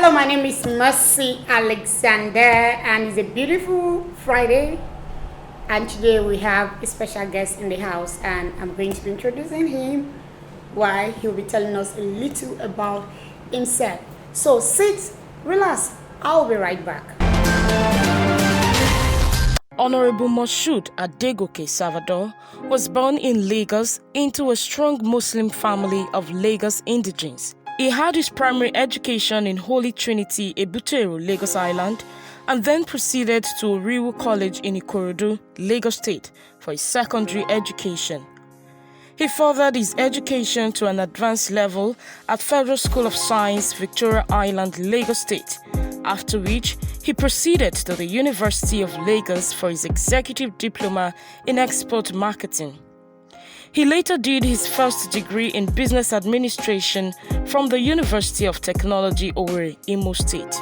Hello, my name is Mercy Alexander, and it's a beautiful Friday. And today we have a special guest in the house, and I'm going to be introducing him while he'll be telling us a little about himself. So sit, relax, I'll be right back. Hon.Moshood Adegoke Salvador was born in Lagos into a strong Muslim family of Lagos indigenes. He had his primary education in Holy Trinity, Ebutero, Lagos Island, and then proceeded to Oriwu College in Ikorodu, Lagos State, for his secondary education. He furthered his education to an advanced level at Federal School of Science, Victoria Island, Lagos State, after which he proceeded to the University of Lagos for his executive diploma in export marketing. He later did his first degree in business administration from the University of Technology, Owerri, Imo State.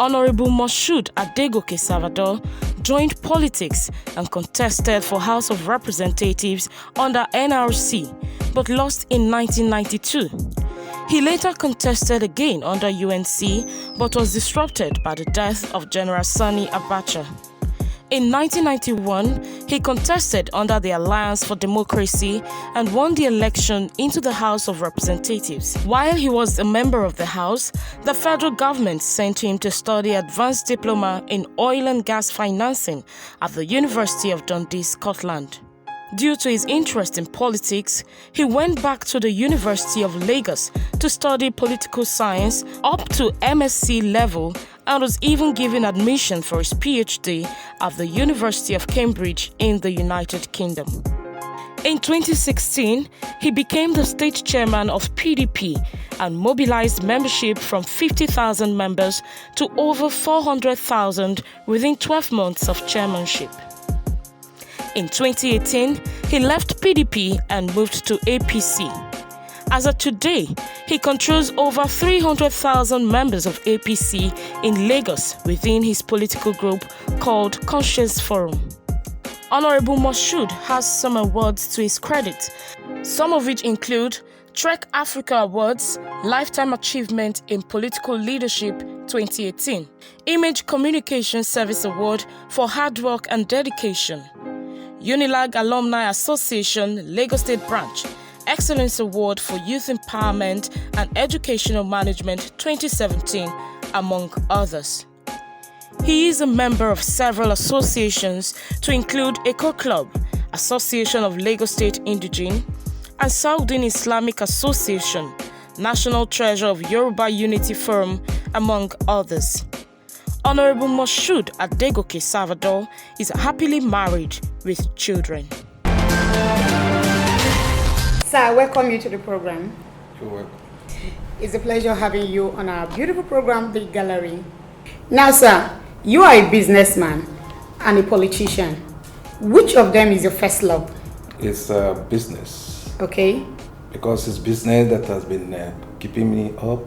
Hon.Moshood Adegoke Salvador joined politics and contested for House of Representatives under NRC, but lost in 1992. He later contested again under UNC, but was disrupted by the death of General Sani Abacha. In 1991, he contested under the Alliance for Democracy and won the election into the House of Representatives. While he was a member of the House, the federal government sent him to study advanced diploma in oil and gas financing at the University of Dundee, Scotland. Due to his interest in politics, he went back to the University of Lagos to study political science up to MSc level and was even given admission for his PhD at the University of Cambridge in the United Kingdom. In 2016, he became the state chairman of PDP and mobilized membership from 50,000 members to over 400,000 within 12 months of chairmanship. In 2018, he left PDP and moved to APC. As of today, he controls over 300,000 members of APC in Lagos within his political group called Conscience Forum. Hon.Moshood has some awards to his credit, some of which include Trek Africa Awards, Lifetime Achievement in Political Leadership 2018, Image Communication Service Award for Hard Work and Dedication, Unilag Alumni Association, Lagos State Branch, Excellence Award for Youth Empowerment and Educational Management 2017, among others. He is a member of several associations to include Eco Club, Association of Lagos State Indigene, and Saudin Islamic Association, National Treasurer of Yoruba Unity Forum, among others. Hon.Moshood Adegoke Salvador is happily married with children. Sir, I welcome you to the program. You're welcome. It's a pleasure having you on our beautiful program, The Gallery. Now, sir, you are a businessman and a politician. Which of them is your first love? It's business. Okay. Because it's business that has been keeping me up,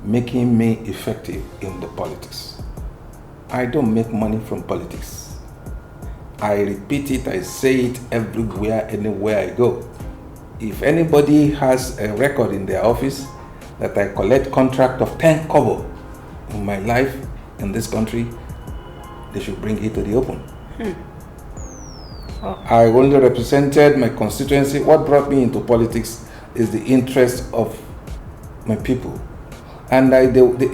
making me effective in the politics. I don't make money from politics. I repeat it, I say it everywhere, anywhere I go. If anybody has a record in their office that I collect contract of 10 kobo in my life in this country, they should bring it to the open. I only represented my constituency. What brought me into politics is the interest of my people. And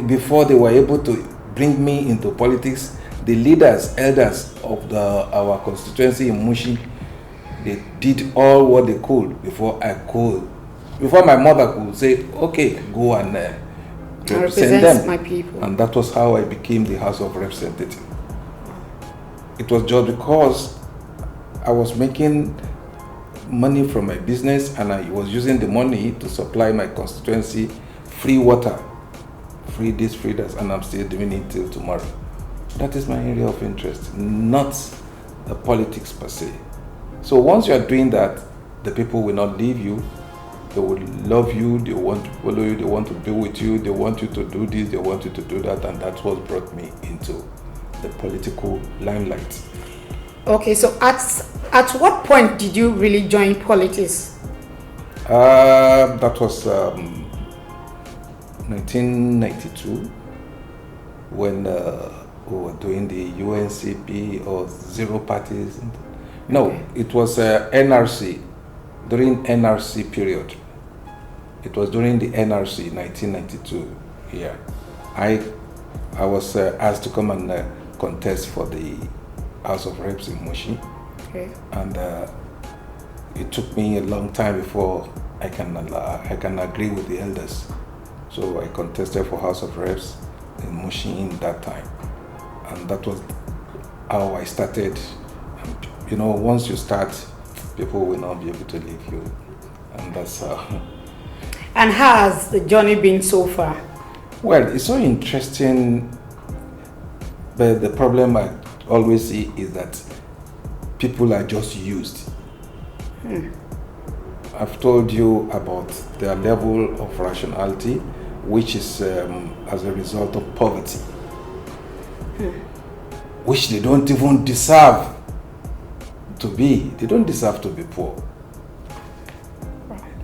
before they were able to bring me into politics, the leaders, elders of our constituency in Mushi, they did all what they could before my mother could say, okay, go and represent them. My people. And that was how I became the House of Representatives. It was just because I was making money from my business and I was using the money to supply my constituency free water, free this, free that, and I'm still doing it till tomorrow. That is my area of interest, not the politics per se. So once you are doing that, the people will not leave you. They will love you, they want to follow you, they want to be with you, they want you to do this, they want you to do that, and that's what brought me into the political limelight. Okay, so at what point did you really join politics? That was 1992. when we were doing the UNCP or zero parties. No, it was NRC, during NRC period. It was during the NRC 1992. Yeah, I was asked to come and contest for the House of Reps in Moshi. Okay. And it took me a long time before I can agree with the elders. So I contested for House of Reps in Moshi in that time, and that was how I started. And, you know, once you start, people will not be able to leave you, and that's how. And how has the journey been so far? Well, it's so interesting, but the problem I always see is that people are just used. I've told you about their level of rationality, which is as a result of poverty, which they don't even deserve to be. They don't deserve to be poor.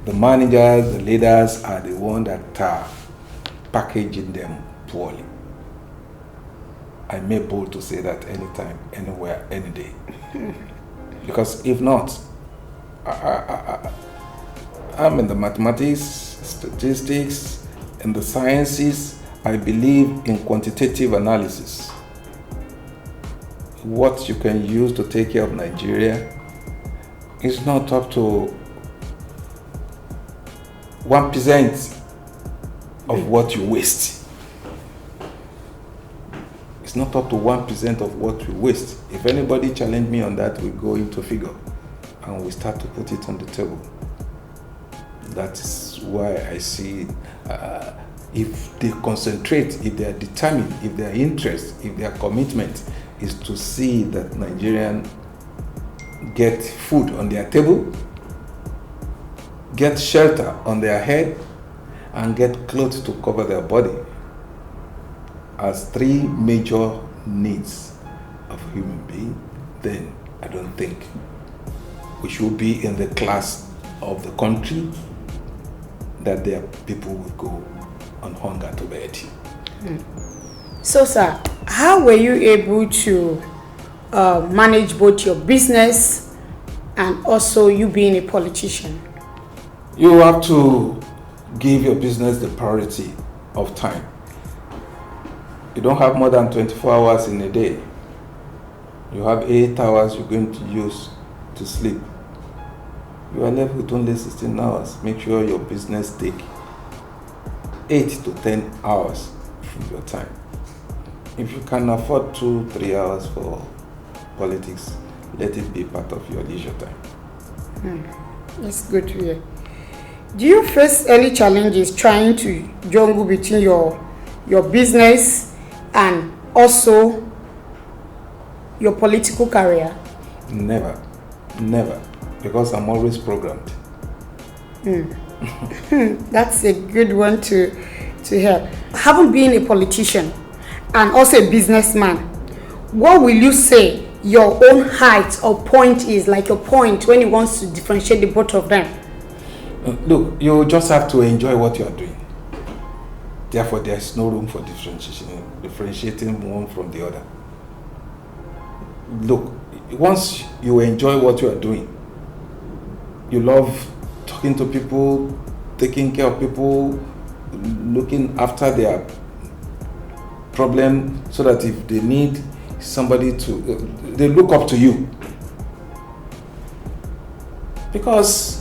The managers, the leaders are the ones that are packaging them poorly. I may bold to say that anytime, anywhere, any day. Because if not, I'm in the mathematics, statistics, and the sciences. I believe in quantitative analysis. What you can use to take care of Nigeria is not up to 1% of what you waste. It's not up to 1% of what we waste. If anybody challenge me on that, we go into figure and we start to put it on the table. That is why I see if they concentrate, if they are determined, if their interest, if their commitment is to see that Nigerians get food on their table, get shelter on their head, and get clothes to cover their body as three major needs of a human being, then I don't think we should be in the class of the country that their people will go on hunger to bed. So, sir, how were you able to manage both your business and also you being a politician? You have to give your business the priority of time. You don't have more than 24 hours in a day. You have 8 hours you're going to use to sleep. You are left with only 16 hours. Make sure your business take 8 to 10 hours from your time. If you can afford 2-3 hours for politics, let it be part of your leisure time. That's good to hear. Do you face any challenges trying to juggle between your business and also your political career? Never, because I'm always programmed. That's a good one to hear. Having been a politician and also a businessman, what will you say your own height or point is, like your point when you want to differentiate the both of them? Look, you just have to enjoy what you are doing. Therefore, there's no room for differentiating one from the other. Look, once you enjoy what you are doing, you love talking to people, taking care of people, looking after their problem, so that if they need somebody to, they look up to you. Because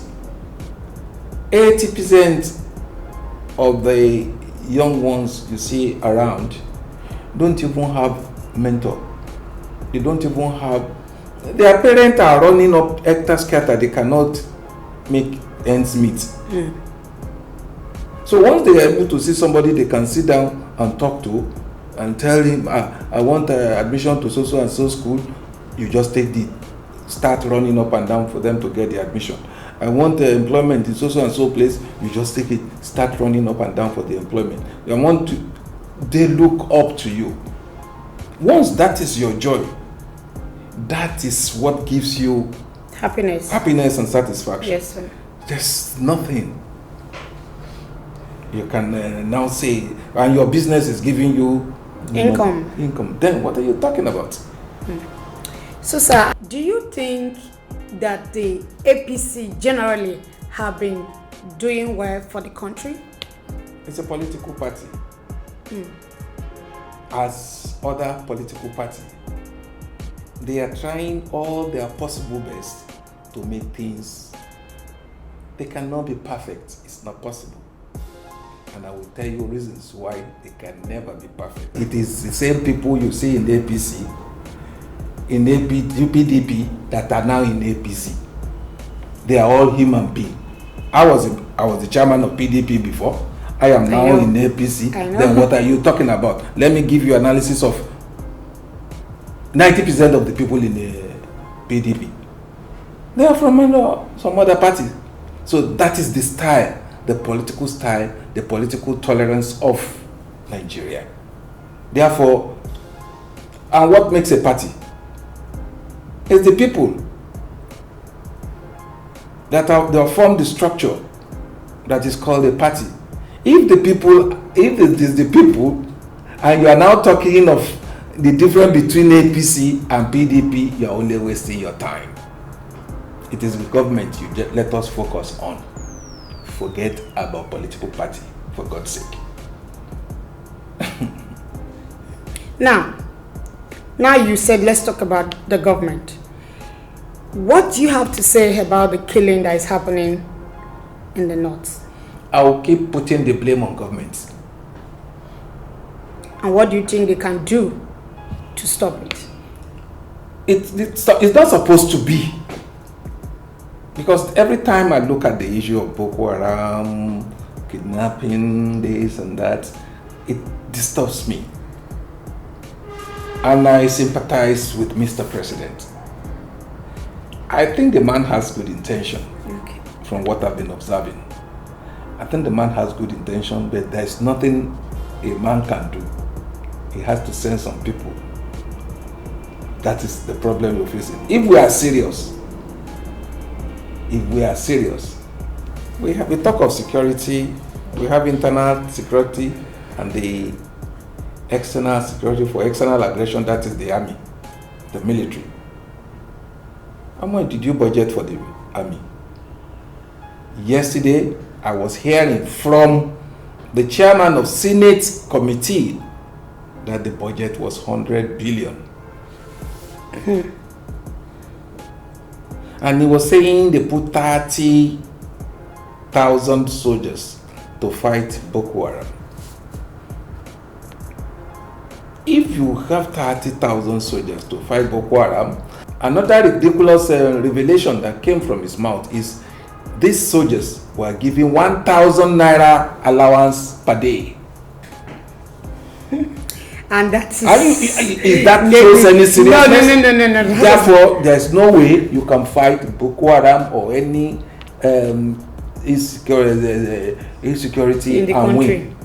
80% of the young ones you see around don't even have mentor. They don't even have, their parents are running up hectare-scatter, they cannot make ends meet. So once they are able to see somebody they can sit down and talk to and tell him, I want admission to so and so school, you just start running up and down for them to get the admission. I want employment in so and so place, you just take it, start running up and down for the employment. They look up to you. Once that is your joy, that is what gives you Happiness and satisfaction. Yes, sir. There's nothing you can now say, and your business is giving you Income. Then what are you talking about? So, sir, do you think that the APC generally have been doing well for the country? It's a political party. As other political parties, they are trying all their possible best to make things. They cannot be perfect. It's not possible. And I will tell you reasons why they can never be perfect. It is the same people you see in APC, in PDP, that are now in APC. They are all human beings. I was the chairman of PDP before. I am now in APC. Then what are you talking about? Let me give you analysis of 90% of the people in the PDP. They are from some other party. So that is the style, the political style, the political tolerance of Nigeria. Therefore, and what makes a party? It's the people that have formed the structure that is called a party. If it is the people, and you are now talking of the difference between APC and PDP, you are only wasting your time. It is the government you let us focus on. Forget about political party, for God's sake. Now you said let's talk about the government. What do you have to say about the killing that is happening in the north? I will keep putting the blame on governments. And what do you think they can do to stop it? It's not supposed to be. Because every time I look at the issue of Boko Haram, kidnapping, this and that, it disturbs me. And I sympathize with Mr. President. I think the man has good intention, from what I've been observing. I think the man has good intention, but there's nothing a man can do. He has to send some people. That is the problem we're facing. If we are serious, we talk of security, we have internal security and the external security. For external aggression, that is the army, the military. How much did you budget for the army? Yesterday, I was hearing from the chairman of Senate committee that the budget was 100 billion. And he was saying they put 30,000 soldiers to fight Boko Haram. If you have 30,000 soldiers to fight Boko Haram, another ridiculous revelation that came from his mouth is these soldiers were given 1,000 naira allowance per day. And that is... Is that shows any seriousness? No. Therefore, there's no way you can fight Boko Haram or any insecurity in the and country. win.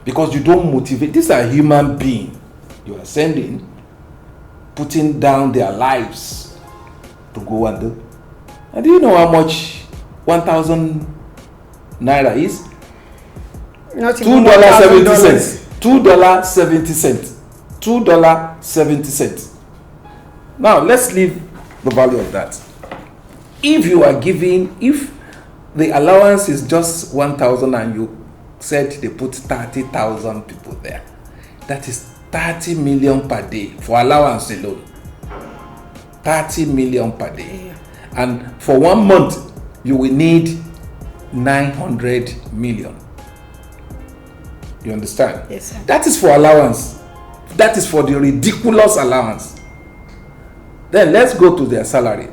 Because you don't motivate. These are human beings you are sending, putting down their lives to go and do. And do you know how much 1,000 naira is? $2.70. $2.70. Now let's leave the value of that. If the allowance is just 1,000 and you said they put 30,000 people there, that is 30 million per day for allowance alone. 30 million per day. Yeah. And for 1 month, you will need 900 million. You understand? Yes, sir. That is for allowance. That is for the ridiculous allowance. Then let's go to their salary.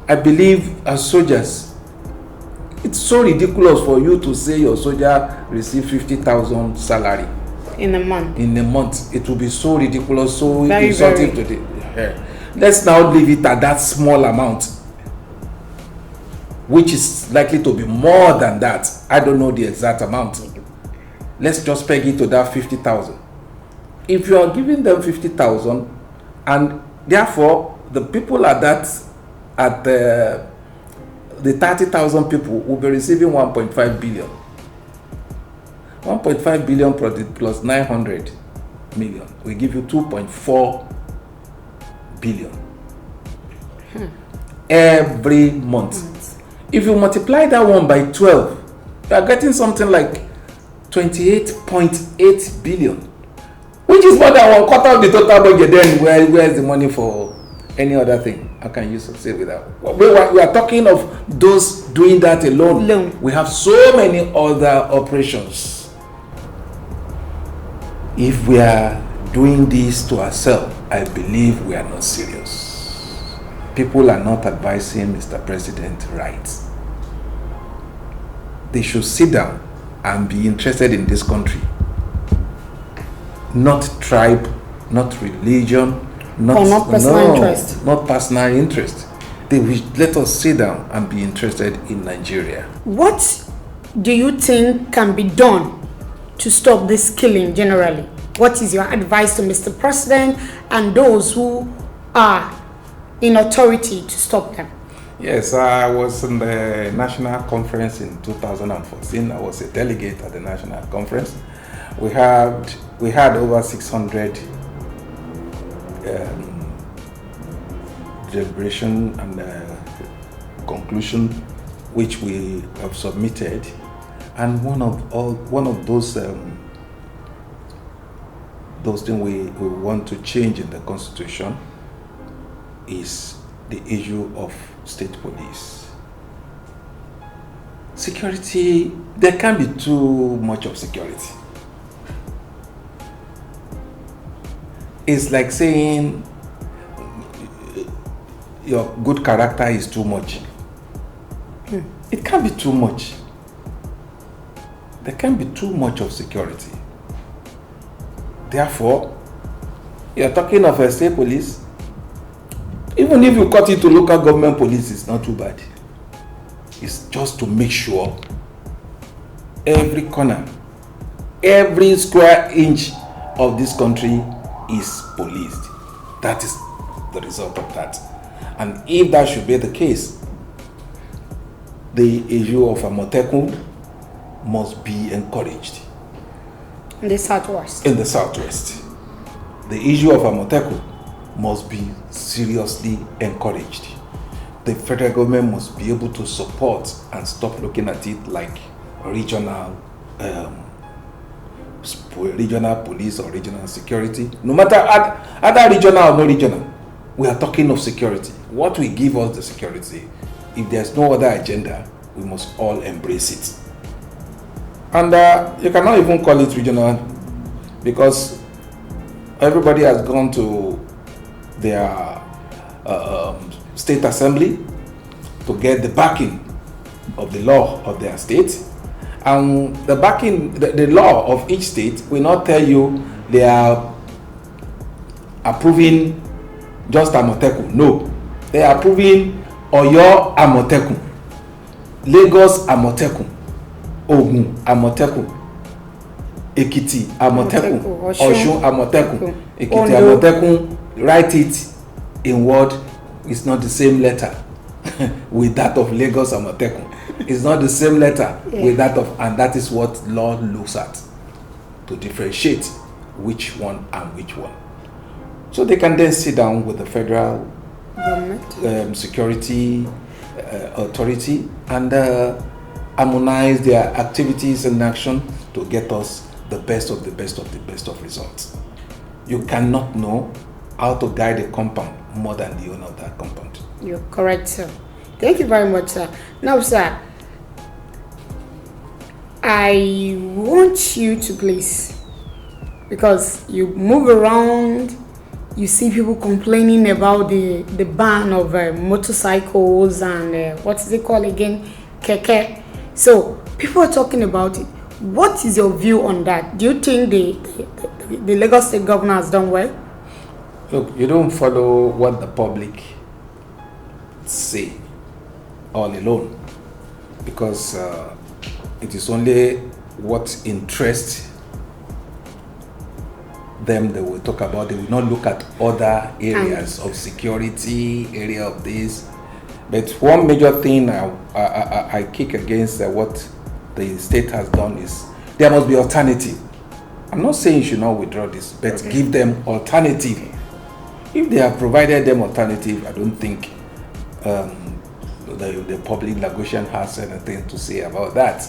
I believe as soldiers, it's so ridiculous for you to say your soldier receive 50,000 salary in a month. In a month, it will be so ridiculous, so very, insulting to the. Let's now leave it at that small amount, which is likely to be more than that. I don't know the exact amount. Let's just peg it to that 50,000. If you are giving them 50,000, and therefore the people at the 30,000 people will be receiving 1.5 billion. 1.5 billion plus 900 million. We give you 2.4 billion every month. If you multiply that one by 12, you are getting something like 28.8 billion, which is more than 1/4 of the total budget. Then where is the money for any other thing? How can you succeed with that? We are talking of those doing that alone. We have so many other operations. If we are doing this to ourselves, I believe we are not serious. People are not advising Mr. President right. They should sit down and be interested in this country. Not tribe, not religion, not personal interest. Not personal interest. They will let us sit down and be interested in Nigeria. What do you think can be done to stop this killing generally? What is your advice to Mr. President and those who are in authority to stop them? Yes, I was in the national conference in 2014. I was a delegate at the national conference. We had over 600 deliberation and conclusion, which we have submitted. And one of those things we want to change in the Constitution is the issue of state police. Security, there can be too much of security. It's like saying your good character is too much. It can't be too much. There can be too much of security. Therefore, you're talking of a state police. Even if you cut it to local government police, it's not too bad. It's just to make sure every corner, every square inch of this country is policed. That is the result of that. And if that should be the case, the issue of Amotekun must be encouraged. In the Southwest. In the Southwest. The issue of Amotekun must be seriously encouraged. The federal government must be able to support and stop looking at it like regional police or regional security. No matter other regional or no regional, we are talking of security. What will give us the security? If there's no other agenda, we must all embrace it. And you cannot even call it regional, because everybody has gone to their state assembly to get the backing of the law of their state. And the backing, the law of each state will not tell you they are approving just Amotekun. No, they are approving Oyo Amotekun, Lagos Amotekun, Ogun Amotekun, Ekiti Amotekun, Osun Amotekun, Ekiti Amotekun. Write it in word. It's not the same letter with that of Lagos Amotekun. It's not the same letter with that of, and that is what law looks at to differentiate which one and which one. So they can then sit down with the federal government, security authority, and harmonize their activities and action to get us the best of the best of the best of results. You cannot know how to guide a compound more than the owner of that compound. You're correct, sir. Thank you very much, sir. Now, sir, I want you to please, because you move around, you see people complaining about the ban of motorcycles and what is it called again? Keke. So people are talking about it. What is your view on that? Do you think the Lagos State governor has done well? Look, you don't follow what the public say all alone, because it is only what interests them they will talk about. They will not look at other areas of security, area of this. But one major thing I kick against what the state has done is there must be alternative. I'm not saying you should not withdraw this, but give them alternative. If they have provided them alternative, I don't think the public negotiation has anything to say about that.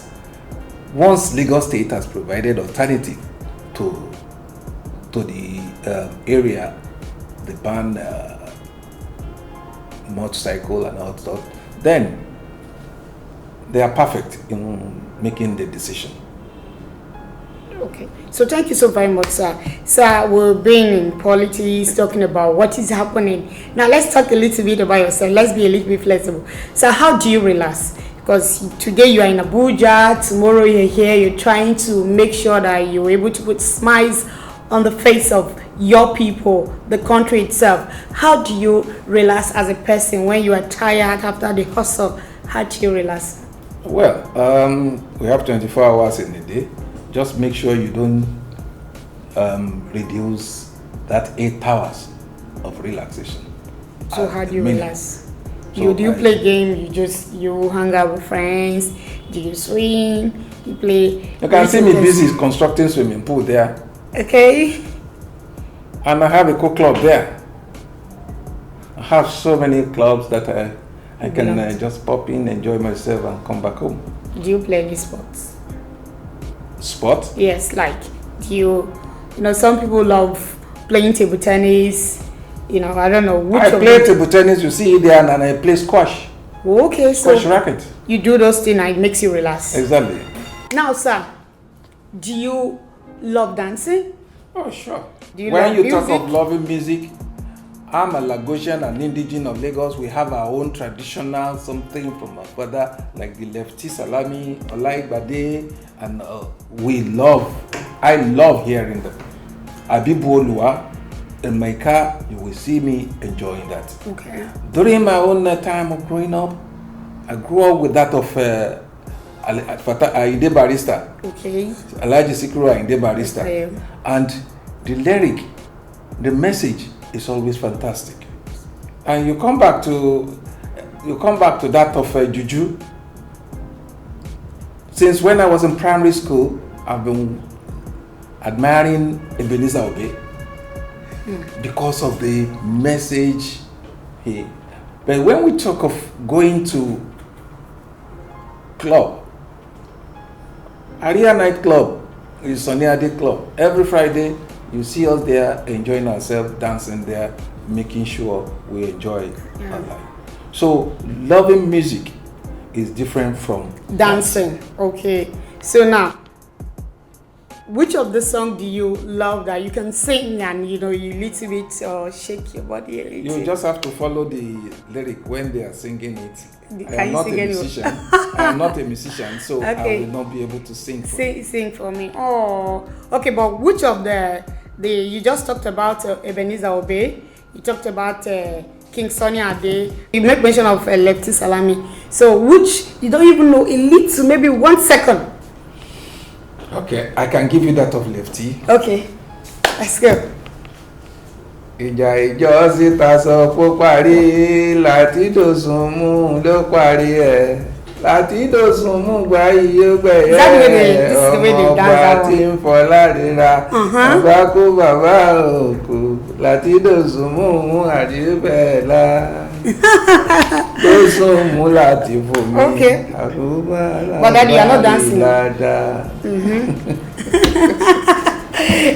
Once Lagos State has provided alternative to the area, the ban motorcycle and all stuff, then they are perfect in making the decision. Okay, so thank you so very much, sir. Sir, we've been in politics, talking about what is happening. Now let's talk a little bit about yourself. Let's be a little bit flexible. So how do you relax? Because today you are in Abuja, tomorrow you're here, you're trying to make sure that you're able to put smiles on the face of your people, the country itself. How do you relax as a person when you are tired after the hustle? How do you relax? Well, we have 24 hours in a day. Just make sure you don't reduce that 8 hours of relaxation. So how do you relax? So do you play game? You hang out with friends? Do you swim? You play? You can see me busy constructing swimming pool there. Okay. And I have a co-club there. I have so many clubs that I can just pop in, enjoy myself, and come back home. Do you play any sports? Sport? Yes, like you know, some people love playing table tennis. You know, I don't know which. I play table tennis. You see it there, and I play squash. Okay, squash so racket. You do those things, and it makes you relax. Exactly. Now, sir, do you love dancing? Oh, sure. Do you when love you music? talk of loving music, I'm a Lagosian and indigenous of Lagos. We have our own traditional something from our father, like the lefty salami, Olaigbade, and I love hearing them. Abibu Olua, in my car, you will see me enjoying that. Okay. During my own time of growing up, I grew up with that of Aide Barrister. Okay. Alhaji Sikiru Aide Barrister. Okay. And the lyric, the message is always fantastic. And you come back to that of Juju. Since when I was in primary school, I've been admiring Ebenezer Obey because of the message he. But when we talk of going to club, Aria Night Club is Sunny Ade Club. Every Friday, you see us there enjoying ourselves, dancing there, making sure we enjoy our life. So loving music is different from dancing. Okay. So now, which of the song do you love that you can sing and you little bit shake your body a little? You just have to follow the lyric when they are singing it. I am not a musician, so okay. I will not be able to sing. Sing for me. Oh, okay. But which of the you just talked about Ebenezer Obey, you talked about King Sunny Ade, you make mention of Lefty Salami. So which you don't even know a little, maybe 1 second. Okay, I can give you that of Lefty. Okay, let's go. Ìjà ìjọ síta sọ pé parí láti dòsùn mú ló parí ẹ̀ láti dòsùn mú gba iye gbẹ̀yẹ́ ọmọ ọba tí ń fọlá ríra ọba kó bàbá òkú láti dòsùn mú àdìbẹ̀lá dòsùn mú láti fò mí àrùbá lábàdìládà.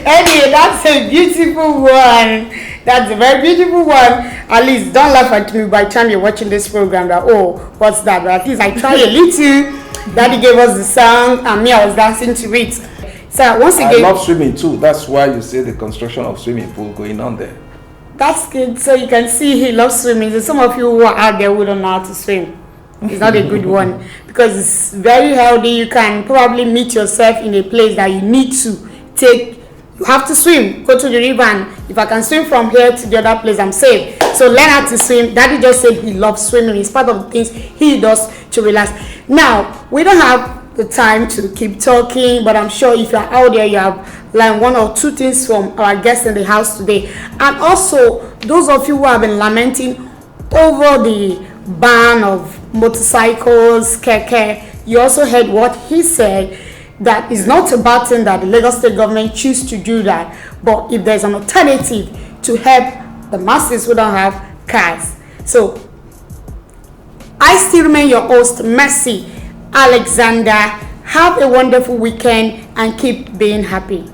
Anyway, that's a beautiful one. That's a very beautiful one. At least don't laugh at me by the time you're watching this program that, oh, what's that? But at least I try a little. Daddy gave us the song and me, I was dancing to it. So once again, I love swimming too. That's why you see the construction of swimming pool going on there. That's good. So you can see he loves swimming. So some of you who are out there who don't know how to swim, it's not a good one because it's very healthy. You can probably meet yourself in a place that you need to take. You have to swim, go to the river, and if I can swim from here to the other place, I'm safe. So learn how to swim. Daddy just said he loves swimming. It's part of the things he does to relax. Now, we don't have the time to keep talking, but I'm sure if you're out there, you have learned 1 or 2 things from our guests in the house today. And also, those of you who have been lamenting over the ban of motorcycles, keke, you also heard what he said. that is not a bad thing that the Lagos State government choose to do that. But if there's an alternative to help the masses who don't have cars. So I still remain your host, Mercy Alexander. Have a wonderful weekend and keep being happy.